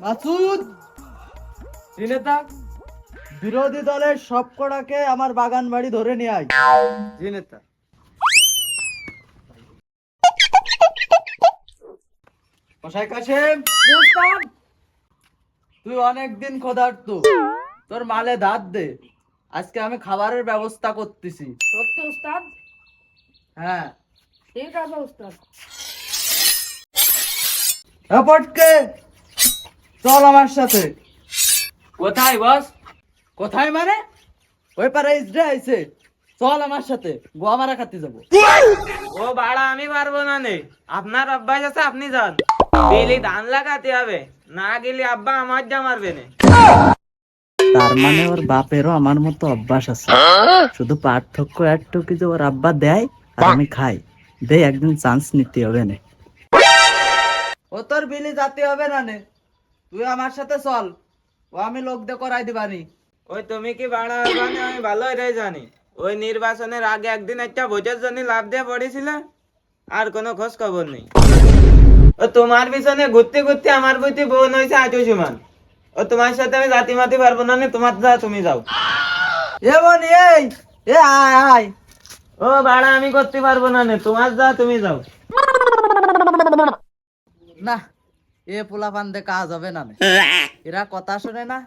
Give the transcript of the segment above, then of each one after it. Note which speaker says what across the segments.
Speaker 1: মাসুদ, নেতা, বিরোধী দলের সব কটাকে আমার বাগান বাড়ি ধরে নিয়ে আয়। জি নেতা। মশাই কাশেম, তুই অনেকদিন ক্ষুধার্ত, তোর মালে দাঁত দে, আজকে আমি খাবারের ব্যবস্থা করতেছি।
Speaker 2: সত্যি উস্তাদ?
Speaker 1: হ্যাঁ
Speaker 2: ঠিক আছে উস্তাদ।
Speaker 1: পটকে চল আমার সাথে।
Speaker 3: কোথায় বস?
Speaker 1: কোথায় মানে? ওই পারে ইসরা আইছে, চল আমার সাথে, গোয়া মারা খাতে যাবো।
Speaker 3: ও বাড়া, আমি পারবো না নে, আপনার অভ্যাস আছে, আপনি যান। ডেইলি ধান লাগাতে হবে, না গেলে আব্বা আমার যা মারবে না।
Speaker 1: তার মানে ওর বাপেরও আমার মতো অভ্যাস আছে, শুধু পার্থক্য একটুকু যে ওর আব্বা দেয় আর আমি খাই। দে একদিন চান্স নিতে হবে না। ও তোর বিলি যাতে হবে না নে, তুই আমার সাথে চল, ও আমি লোক দিয়ে করাই দিবানি।
Speaker 3: ওই তুমি কি বাড়া জানি, আমি ভালো রে জানি। ওই নির্বাচনের আগে একদিন একটা ভোটের জন্য লাভ দিয়ে পড়েছিল, আর কোনো খোঁজ খবর নেই। ও তোমার পিছনে ঘুরতে ঘুরতে আমার বইতে বোন হয়েছে আজও সমান। ও তোমার সাথে আমি জাতি মাতি পারবো না, তোমার যা তুমি যাও।
Speaker 1: এ বনি, এই এ আয় আয়।
Speaker 3: ও বাড়া, আমি করতে পারবো না, তোমার যা তুমি যাও।
Speaker 1: না, এ পোলা পান্দে কাজ হবে না নে। এরা কথা শুনে না,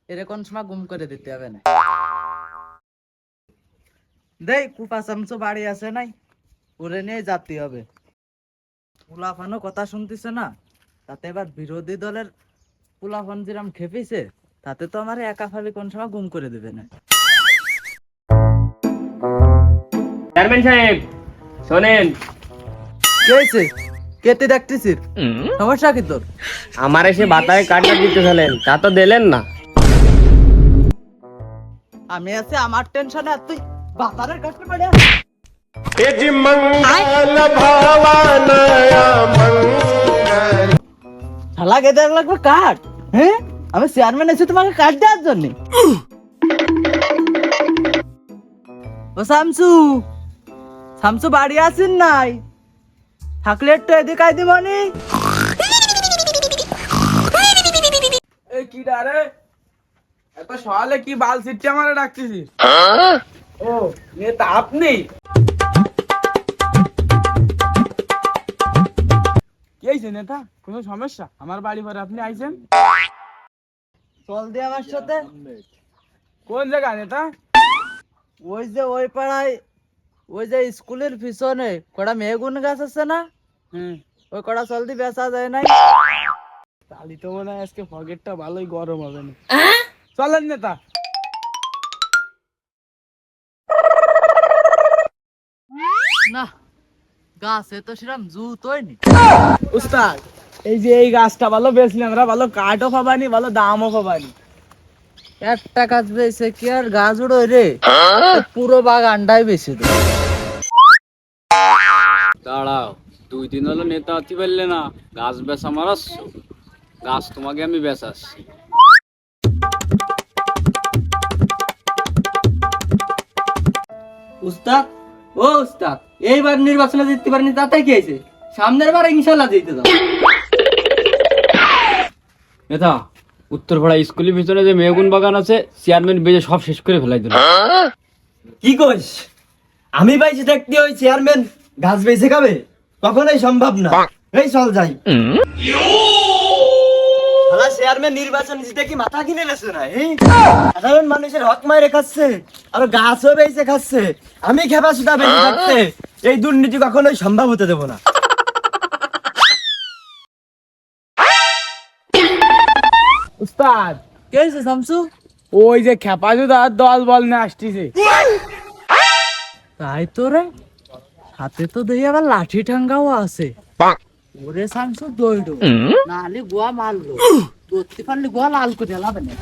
Speaker 1: এরে কোন সময় গুম করে দিতে হবে না। দেই কুপা চামচো বাড়ি আছে নাই, ওরে নিয়ে যাতে হবে। পোলাফানও কথা শুনতেছে না, তাতে এবার বিরোধী দলের পোলাফান যেরাম খেপেছে, তাতে তো আমার একা ফালি কোন সময় গুম করে দেবে না।
Speaker 4: চেয়ারম্যান সাহেব শোনেন,
Speaker 1: কে হয়েছে? কেটে দেখতেছিস, সমস্যা কি তোর?
Speaker 4: আমার এসে বাতায় কার্ডটা দিতে চলেন, তা তো দিলেন না।
Speaker 1: আমি আছি আমার টেনশনে, আর তুই বাতারের কাছে পড়ে শালা গেতে লাগবে কাঠ। হ্যাঁ, আমি চেয়ারম্যান এসে তোমাকে কাঠ দেওয়ার জন্য। ও শামসু, শামসু বাড়ি আছেন নাই? থাকলে একটু এদিকে আই দিবনি।
Speaker 3: এই কি ডারে, এত সকালে কি বাল সিটটা আমারে ডাকতেছিস? ও নেতা আপনি? কি হয়েছে নেতা, কোনো সমস্যা? আমার বাড়ি পরে আপনি আইছেন?
Speaker 1: চল দিয়ে আমার সাথে।
Speaker 3: কোন জায়গা নেতা?
Speaker 1: ওই যে ওই পাড়ায়, ওই যে স্কুলের পিছনে কটা মেগুন গাছ আছে না, ওই কটা চল দিয়ে বেচা যায় নাই।
Speaker 3: তাহলে তো মনে হয় আজকে পকেটটা ভালোই গরম হবে না। চলেন নেতা।
Speaker 1: না, গাছে তো সেরকম জুতোই নি।
Speaker 3: উস্তাদ, এই যে এই গাছটা ভালো বেচলে আমরা ভালো কাঠও পাবানি, ভালো দামও পাবানি।
Speaker 1: একটা গাছ বেছে কি আর গাছ উড়ো রে, পুরো বাগানটাই বেশি দেয়।
Speaker 5: দাঁড়াও, 2 দিন হলো নেতা আতি পারলে না, গাছ বেচা মারাচ্ছ? গাছ তোমাকে আমি বেচাচ্ছি।
Speaker 6: উস্তাদ, ও উস্তাদ, এইবার নির্বাচনে জিততে পারেনি তাতে কি হয়েছে? সামনের বার ইনশাল্লাহ জিতে যাও।
Speaker 5: নেতা, উত্তরপাড়া স্কুলের ভিতরে যে মেগুন বাগান আছে, চেয়ারম্যান বেজে সব শেষ করে ফেলাই দিল।
Speaker 6: কি কইস? আমি পাইছি দেখতে ওই চেয়ারম্যান গাছ বেঁচে খাবে? কখনোই সম্ভব না। এই চল যাই। শালা চেয়ারম্যান নির্বাচন জিতে কি মাথা কিনে নেছে না? সাধারণ মানুষের হক মাইরে খাচ্ছে, আর গাছও বেঁচে খাচ্ছে। আমি খেপা সুদা বেঁচে থাকতে এই দুর্নীতি কখনোই সম্ভব হতে দেবো না।
Speaker 3: উস্তাদ,
Speaker 1: কে হয়েছে শামসু?
Speaker 3: ওই যে খেপা জুদা দল বল না আসতেছে।
Speaker 1: তাই তো রে, হাতে তো দেখি আবার লাঠি ঠাঙ্গাও আছে। ওরে শামসু দৌড়ো, নাহলে গোয়া মারলো, ধরতে পারলে গোয়া লাল করে লাভ নেই।